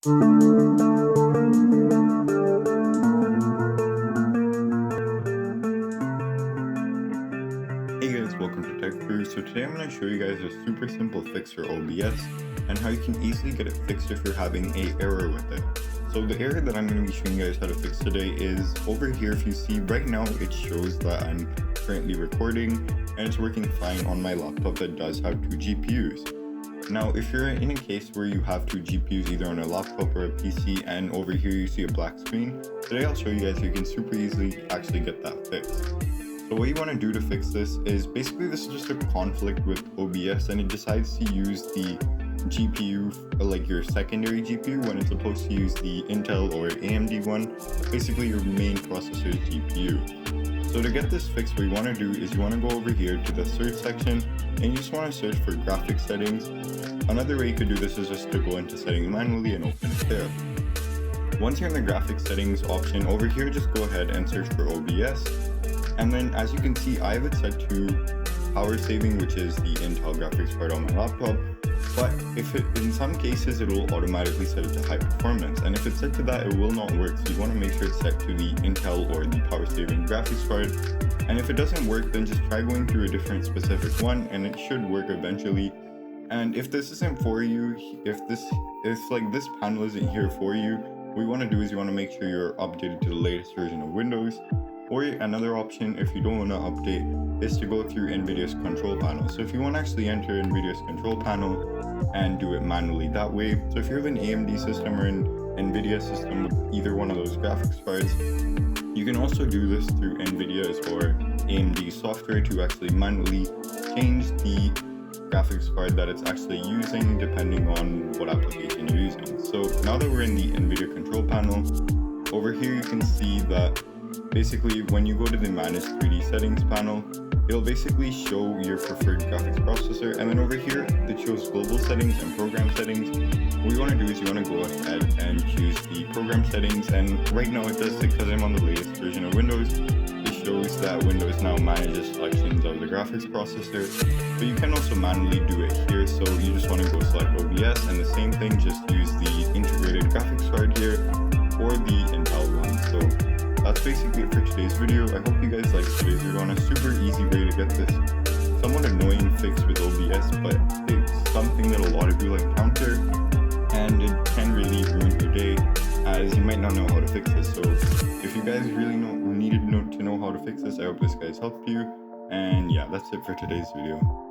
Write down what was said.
Hey guys, welcome to Tech Crew. So today I'm going to show you guys a super simple fix for OBS and how you can easily get it fixed if you're having an error with it. So the error that I'm going to be showing you guys how to fix today is over here. If you see right now, it shows that I'm currently recording and it's working fine on my laptop that does have two GPUs. Now, if you're in a case where you have two GPUs either on a laptop or a PC and over here you see a black screen, today I'll show you guys how you can super easily actually get that fixed. So what you want to do to fix this is basically this is just a conflict with OBS and it decides to use the GPU, like your secondary GPU, when it's supposed to use the Intel or AMD one, basically your main processor's GPU. So to get this fixed, what you want to do is you want to go over here to the search section and you just want to search for graphics settings. Another way you could do this is just to go into settings manually and open it there. Once you're in the graphics settings option over here, just go ahead and search for OBS. And then as you can see, I have it set to power saving, which is the Intel graphics card on my laptop. But if it, in some cases, it will automatically set it to high performance. And if it's set to that, it will not work. So you want to make sure it's set to the Intel or the power saving graphics card. And if it doesn't work, then just try going through a different specific one and it should work eventually. And if this isn't for you, if this panel isn't here for you, what you want to do is you want to make sure you're updated to the latest version of Windows. Or another option, if you don't want to update, is to go through NVIDIA's control panel. So if you want to actually enter NVIDIA's control panel and do it manually that way. So if you have an AMD system or an NVIDIA system with either one of those graphics cards, you can also do this through NVIDIA's or AMD software to actually manually change the graphics card that it's actually using depending on what application you're using. So now that we're in the NVIDIA control panel, over here you can see that basically when you go to the manage 3D settings panel, it'll basically show your preferred graphics processor, and then over here it shows global settings and program settings. What you want to do is you want to go ahead and choose the program settings, and right now it does, because I'm on the latest version of Windows, it shows that Windows now manages selections of the graphics processor, but you can also manually do it here. So you just want to go select OBS, and the same thing, just use the integrated graphics card here or the Intel one. So that's basically it for today's video. I hope you guys liked today's video on a super easy way to get this somewhat annoying fix with OBS, but it's something that a lot of people encounter and it can really ruin your day, as you might not know how to fix this. So if you guys really needed to know how to fix this, I hope this guys helped you. And yeah, that's it for today's video.